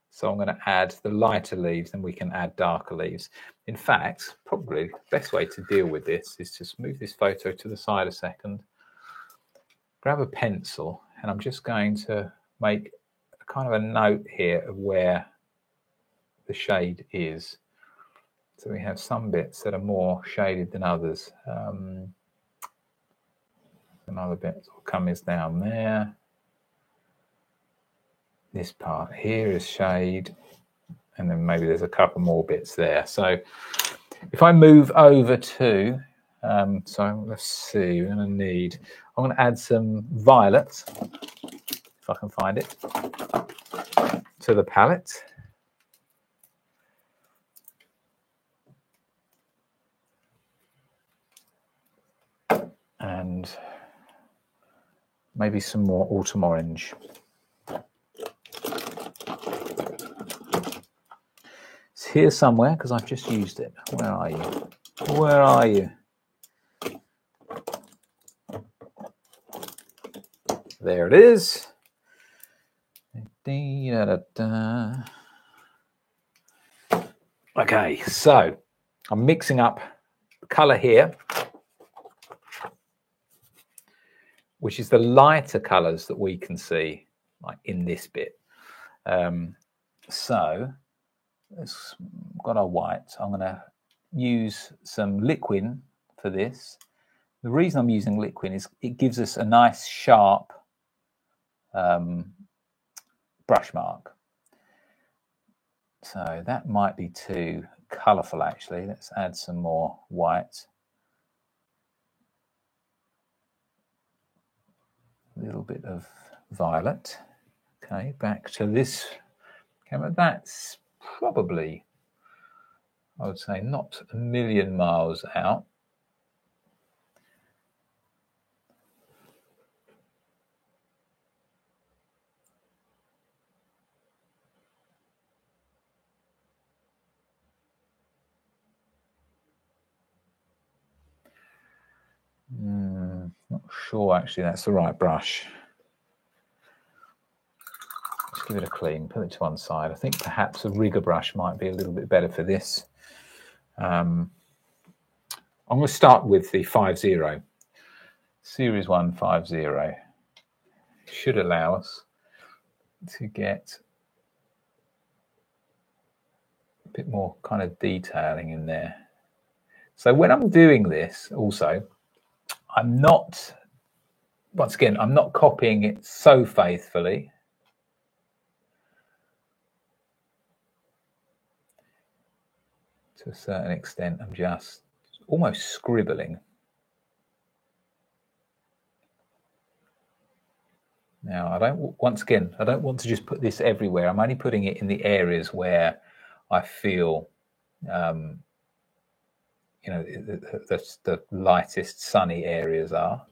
So I'm going to add the lighter leaves, and we can add darker leaves. In fact, probably the best way to deal with this is just move this photo to the side a second, grab a pencil, and I'm just going to make a kind of a note here of where the shade is. So we have some bits that are more shaded than others. Another bit will come is down there. This part here is shade, and then maybe there's a couple more bits there. So if I move over to, so let's see, we're going to need, I'm going to add some violet, if I can find it, to the palette. And maybe some more autumn orange. It's here somewhere because I've just used it. Where are you? Where are you? There it is. Okay, so I'm mixing up the colour here, which is the lighter colours that we can see, like in this bit. So it's got our white. I'm going to use some liquid for this. The reason I'm using liquid is it gives us a nice sharp brush mark. So that might be too colourful actually. Let's add some more white. A little bit of violet. Okay, back to this camera. That's probably, I would say, not a million miles out. Not sure actually that's the right brush. Let's give it a clean, put it to one side. I think perhaps a rigger brush might be a little bit better for this. I'm going to start with the 50. Series 150 should allow us to get bit more kind of detailing in there. So when I'm doing this also, I'm not, once again, I'm not copying it so faithfully. To a certain extent, I'm just almost scribbling. Now, I don't want to just put this everywhere. I'm only putting it in the areas where I feel, the lightest sunny areas are.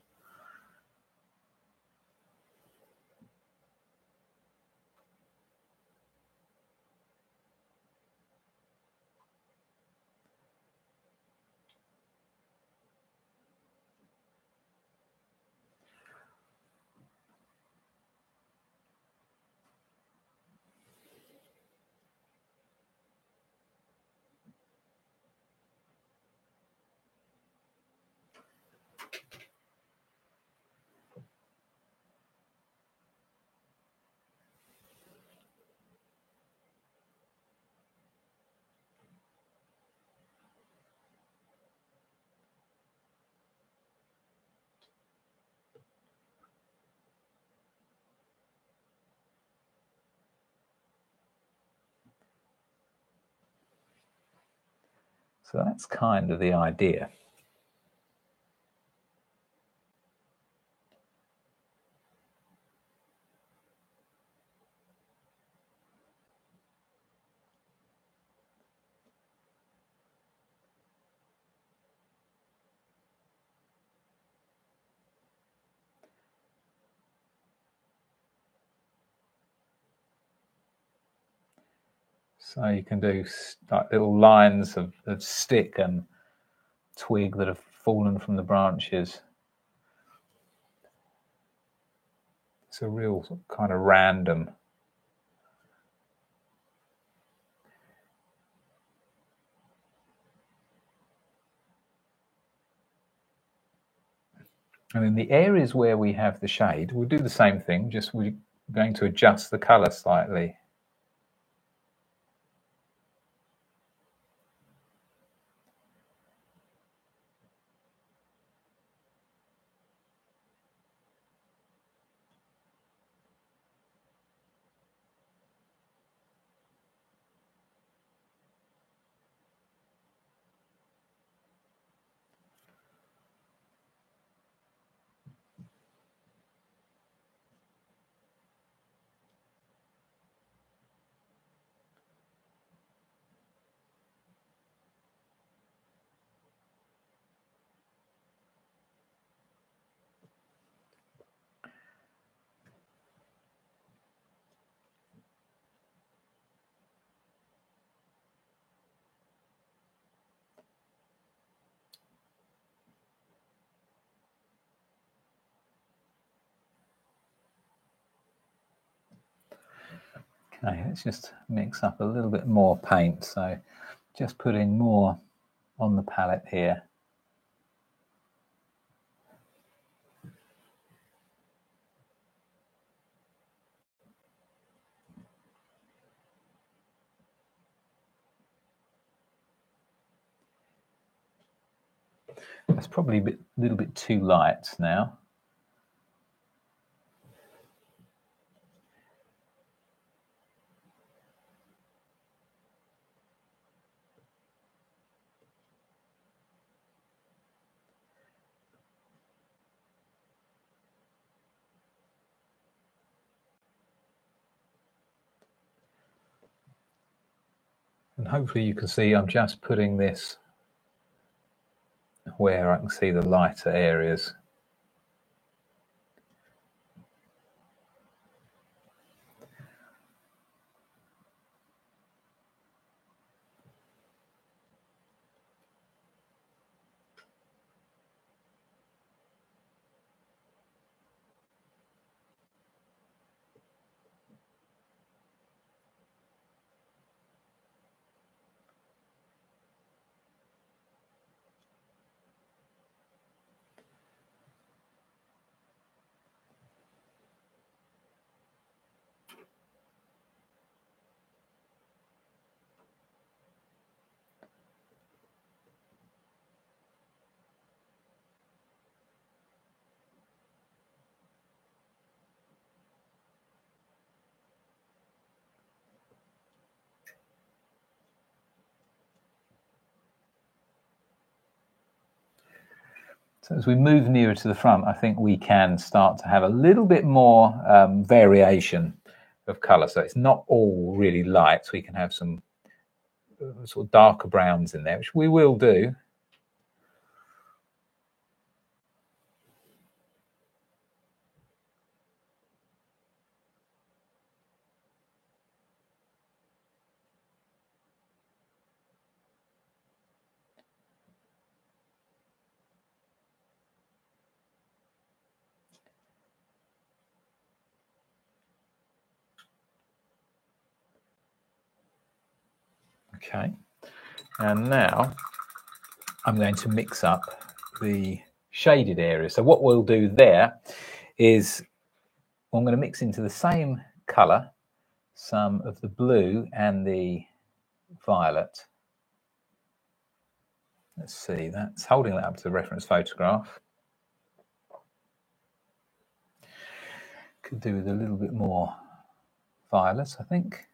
So that's kind of the idea. So you can do like little lines of stick and twig that have fallen from the branches. It's a real kind of random. And in the areas where we have the shade, we'll do the same thing, just we're going to adjust the color slightly. Okay, let's just mix up a little bit more paint. So just putting more on the palette here. That's probably a little bit too light now. And hopefully you can see I'm just putting this where I can see the lighter areas. So as we move nearer to the front, I think we can start to have a little bit more variation of colour. So it's not all really light. So we can have some sort of darker browns in there, which we will do. Okay, and now I'm going to mix up the shaded area. So what we'll do there is I'm going to mix into the same colour some of the blue and the violet. Let's see, that's holding that up to the reference photograph. Could do with a little bit more violet, I think.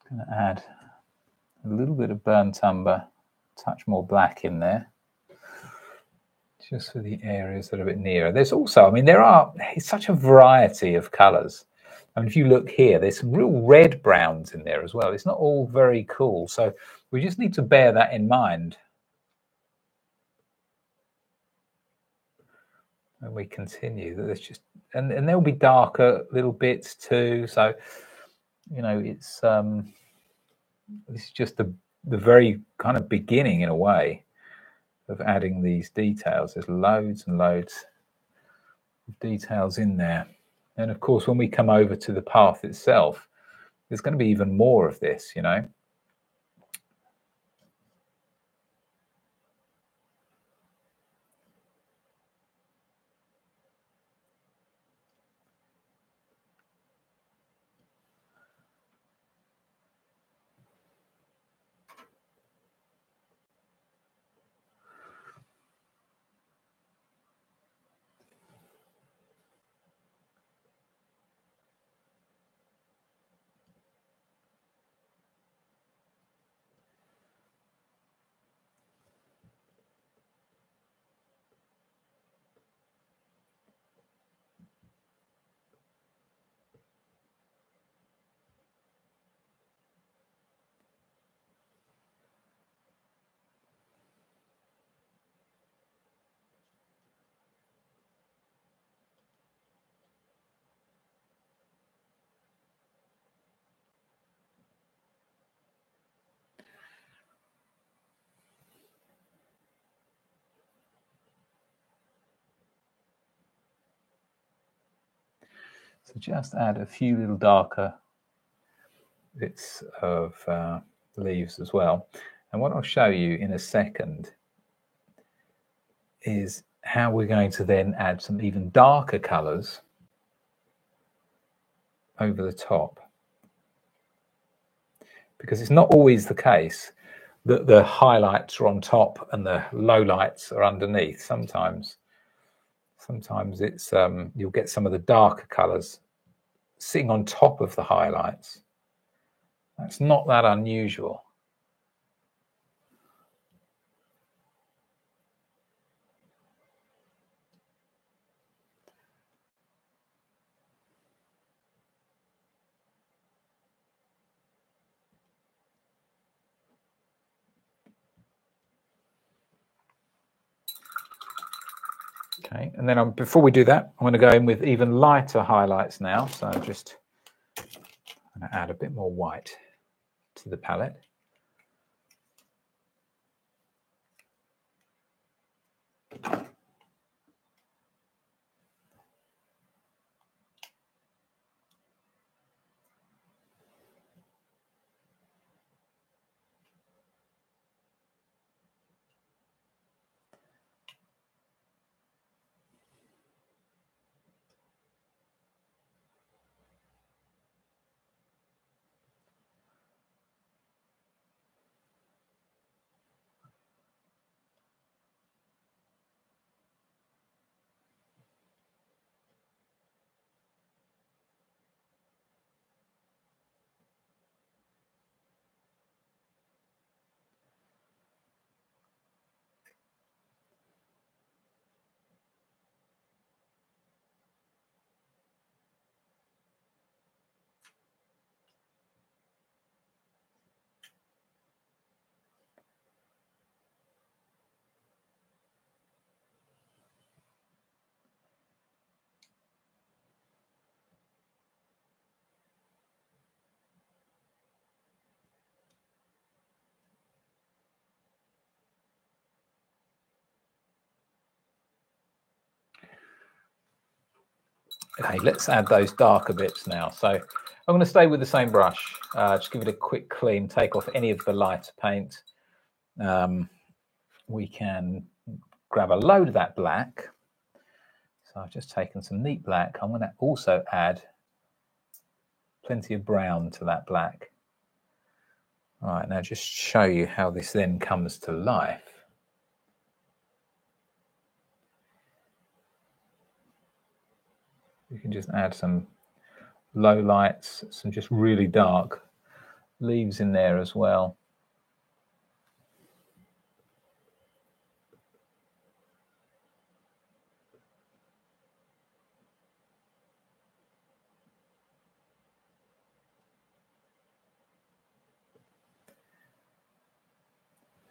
Going to add a little bit of burnt umber, touch more black in there, just for the areas that are a bit nearer. There's also, I mean, it's such a variety of colours. I mean, if you look here, there's some real red browns in there as well. It's not all very cool. So we just need to bear that in mind when we continue. That there's just, and there'll be darker little bits too. So, you know, it's this is just the very kind of beginning in a way of adding these details. There's loads and loads of details in there. And of course, when we come over to the path itself, there's going to be even more of this, you know. So just add a few little darker bits of leaves as well. And what I'll show you in a second is how we're going to then add some even darker colours over the top. Because it's not always the case that the highlights are on top and the lowlights are underneath. Sometimes Sometimes it's you'll get some of the darker colours sitting on top of the highlights. That's not that unusual. Okay, and then before we do that, I'm going to go in with even lighter highlights now. So I'm just going to add a bit more white to the palette. Okay, let's add those darker bits now. So I'm going to stay with the same brush, just give it a quick clean, take off any of the lighter paint. We can grab a load of that black. So I've just taken some neat black. I'm going to also add plenty of brown to that black. All right, now just show you how this then comes to life. You can just add some low lights, some just really dark leaves in there as well.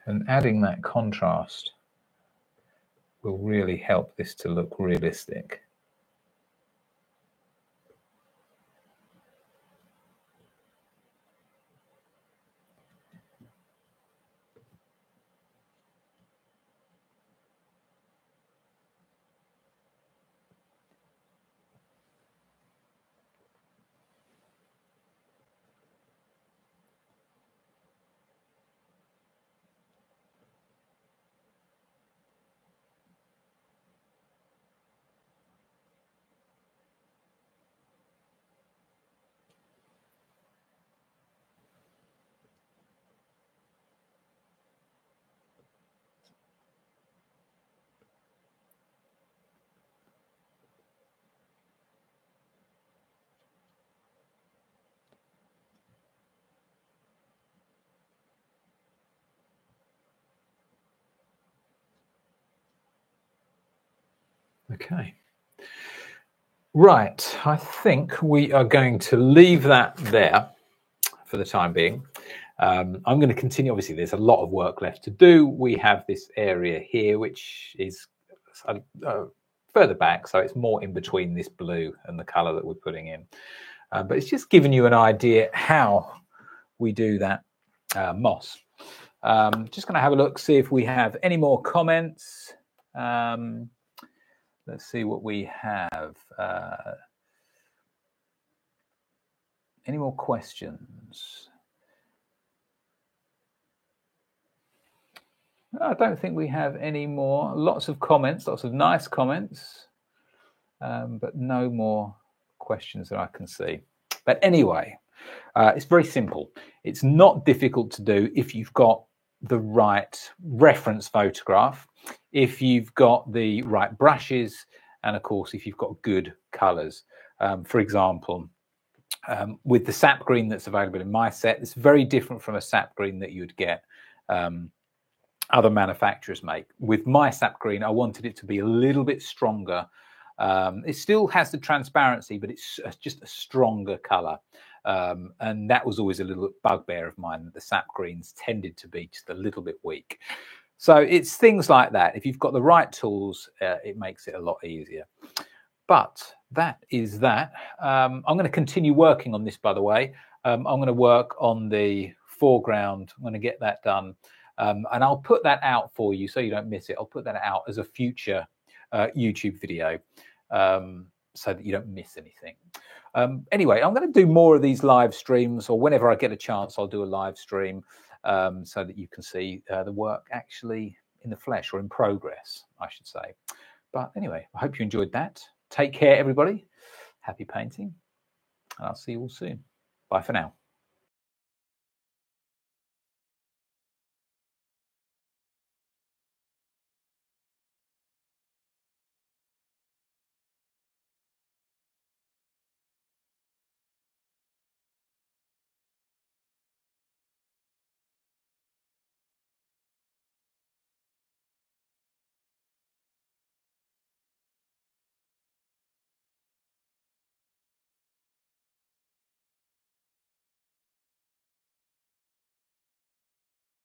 And adding that contrast will really help this to look realistic. Okay. Right, I think we are going to leave that there for the time being. I'm going to continue. Obviously, there's a lot of work left to do. We have this area here, which is further back, so it's more in between this blue and the color that we're putting in. But it's just giving you an idea how we do that moss. Just going to have a look, see if we have any more comments. Let's see what we have. Any more questions? I don't think we have any more. Lots of comments, lots of nice comments, but no more questions that I can see. But anyway, it's very simple. It's not difficult to do if you've got the right reference photograph, if you've got the right brushes, and of course, if you've got good colours. For example, with the sap green that's available in my set, it's very different from a sap green that you'd get other manufacturers make. With my sap green, I wanted it to be a little bit stronger. It still has the transparency, but it's just a stronger colour. And that was always a little bugbear of mine, that the sap greens tended to be just a little bit weak. So it's things like that. If you've got the right tools, it makes it a lot easier. But that is that. I'm going to continue working on this, by the way. I'm going to work on the foreground. I'm going to get that done. And I'll put that out for you so you don't miss it. I'll put that out as a future YouTube video so that you don't miss anything. Anyway, I'm going to do more of these live streams, or whenever I get a chance, I'll do a live stream so that you can see the work actually in the flesh, or in progress, I should say. But anyway, I hope you enjoyed that. Take care, everybody. Happy painting. And I'll see you all soon. Bye for now.